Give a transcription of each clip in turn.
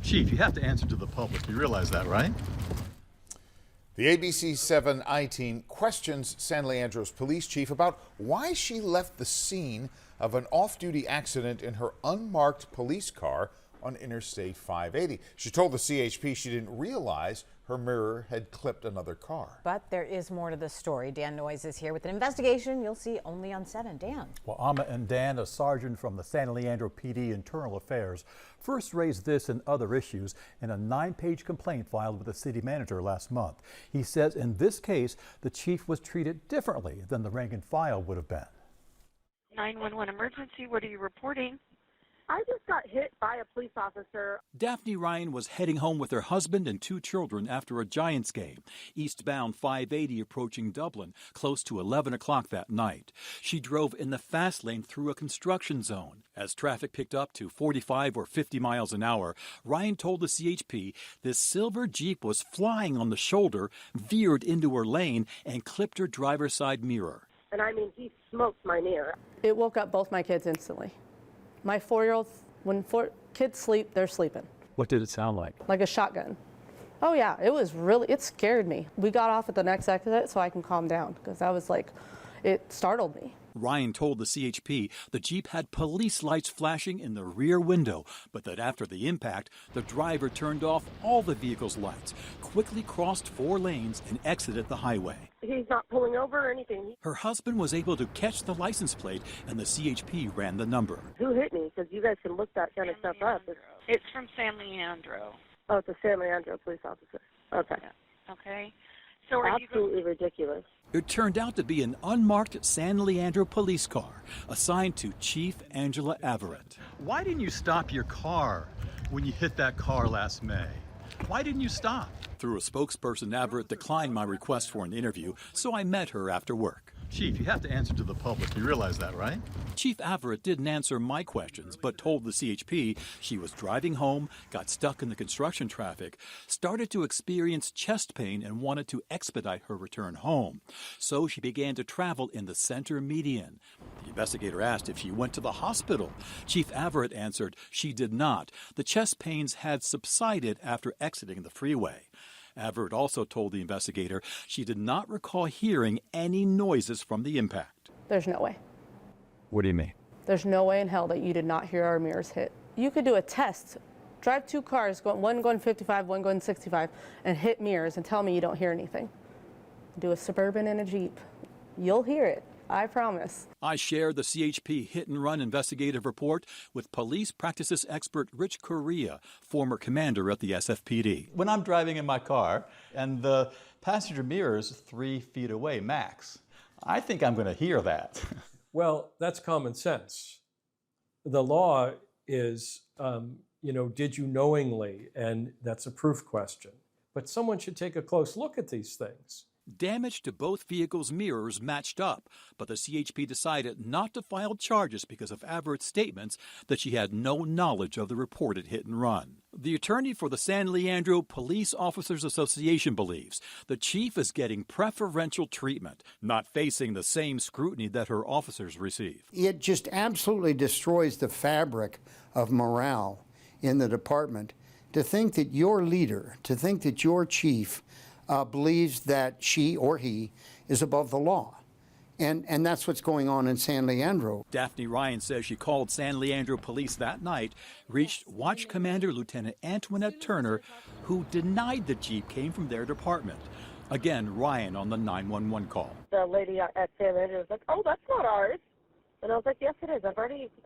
Chief, you have to answer to the public. You realize that, right? The ABC7 I-Team questions San Leandro's police chief about why she left the scene of an off-duty accident in her unmarked police car on Interstate 580. She told the CHP she didn't realize her mirror had clipped another car. But there is more to the story. Dan Noyes is here with an investigation you'll see only on 7. Dan. Well, Amma and Dan, a sergeant from the San Leandro PD Internal Affairs, first raised this and other issues in a 9-page complaint filed with the city manager last month. He says in this case, the chief was treated differently than the rank and file would have been. 911 emergency, what are you reporting? I just got hit by a police officer. Daphne Ryan was heading home with her husband and 2 children after a Giants game, eastbound 580 approaching Dublin, close to 11 o'clock that night. She drove in the fast lane through a construction zone. As traffic picked up to 45 or 50 miles an hour, Ryan told the CHP this silver Jeep was flying on the shoulder, veered into her lane, and clipped her driver's side mirror. And I mean, he smoked my mirror. It woke up both my kids instantly. My 4-year-old, when kids sleep, they're sleeping. What did it sound like? Like a shotgun. Oh yeah, it scared me. We got off at the next exit so I can calm down because I was like, it startled me. Ryan told the CHP the Jeep had police lights flashing in the rear window, but that after the impact, the driver turned off all the vehicle's lights, quickly crossed 4 lanes, and exited the highway. He's not pulling over or anything. Her husband was able to catch the license plate, and the CHP ran the number. Who hit me? Because you guys can look that kind of stuff up. It's from San Leandro. Oh, it's a San Leandro police officer. Okay. Yeah. Okay. So are Absolutely ridiculous. It turned out to be an unmarked San Leandro police car assigned to Chief Angela Averett. Why didn't you stop your car when you hit that car last May? Why didn't you stop? Through a spokesperson, Averett declined my request for an interview, so I met her after work. Chief, you have to answer to the public. You realize that, right? Chief Averett didn't answer my questions, but told the CHP she was driving home, got stuck in the construction traffic, started to experience chest pain, and wanted to expedite her return home. So she began to travel in the center median. The investigator asked if she went to the hospital. Chief Averett answered she did not. The chest pains had subsided after exiting the freeway. Averett also told the investigator she did not recall hearing any noises from the impact. There's no way. What do you mean? There's no way in hell that you did not hear our mirrors hit. You could do a test, drive 2 cars, one going 55, one going 65, and hit mirrors and tell me you don't hear anything. Do a Suburban and a Jeep. You'll hear it. I promise. I shared the CHP hit-and-run investigative report with police practices expert Rich Correa, former commander at the SFPD. When I'm driving in my car and the passenger mirror is 3 feet away max, I think I'm going to hear that. Well, that's common sense. The law is, did you knowingly? And that's a proof question. But someone should take a close look at these things. Damage to both vehicles' mirrors matched up, but the CHP decided not to file charges because of Averett's statements that she had no knowledge of the reported hit-and-run. The attorney for the San Leandro Police Officers Association believes the chief is getting preferential treatment, not facing the same scrutiny that her officers receive. It just absolutely destroys the fabric of morale in the department to think that your leader, to think that your chief believes that she or he is above the law. And that's what's going on in San Leandro. Daphne Ryan says she called San Leandro police that night, reached Watch Commander Lieutenant Antoinette Turner, who denied the Jeep came from their department. Again, Ryan on the 911 call. The lady at San Leandro was like, oh, that's not ours. And I was like, yes, it is. I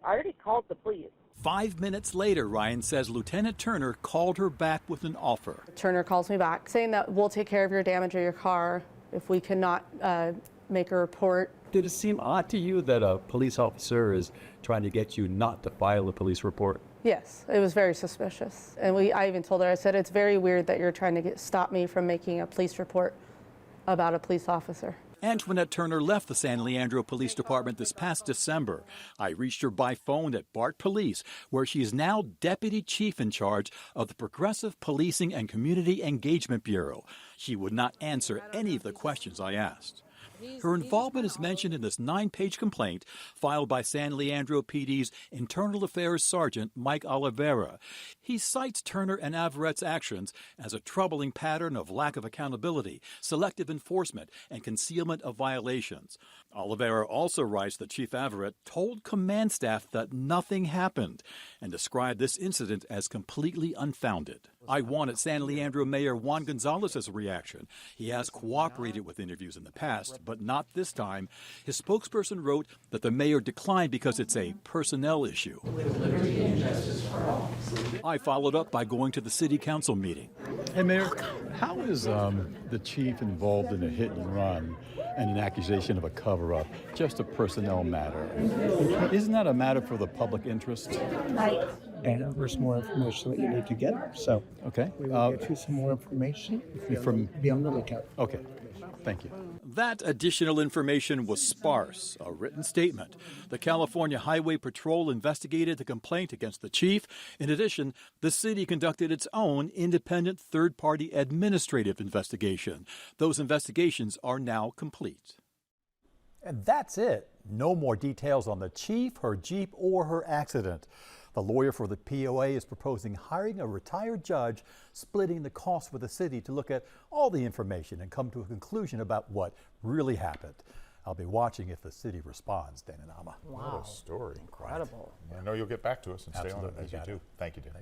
already called the police. 5 minutes later, Ryan says Lieutenant Turner called her back with an offer. Turner calls me back saying that we'll take care of your damage of your car if we cannot make a report. Did it seem odd to you that a police officer is trying to get you not to file a police report? Yes, it was very suspicious. And I even told her, I said, it's very weird that you're trying to stop me from making a police report about a police officer. Antoinette Turner left the San Leandro Police Department this past December. I reached her by phone at BART Police, where she is now Deputy Chief in charge of the Progressive Policing and Community Engagement Bureau. She would not answer any of the questions I asked. Her involvement is mentioned in this 9-page complaint filed by San Leandro PD's Internal Affairs Sergeant Mike Oliveira. He cites Turner and Averett's actions as a troubling pattern of lack of accountability, selective enforcement, and concealment of violations. Oliveira also writes that Chief Averett told command staff that nothing happened and described this incident as completely unfounded. I wanted San Leandro Mayor Juan Gonzalez's reaction. He has cooperated with interviews in the past, but not this time. His spokesperson wrote that the mayor declined because it's a personnel issue. I followed up by going to the city council meeting. Hey, Mayor, how is the chief involved in a hit and run and an accusation of a cover-up just a personnel matter? Isn't that a matter for the public interest? And there's more information that you need to get. So Okay. we will get you some more information. Be on the lookout. Okay. Thank you. That additional information was sparse, a written statement. The California Highway Patrol investigated the complaint against the chief. In addition, the city conducted its own independent third-party administrative investigation. Those investigations are now complete. And that's it. No more details on the chief, her Jeep, or her accident. The lawyer for the POA is proposing hiring a retired judge, splitting the cost with the city to look at all the information and come to a conclusion about what really happened. I'll be watching if the city responds, Dan and Alma. What a story. Incredible. I know you'll get back to us and stay on it Absolutely. as you do. Thank you, Dan.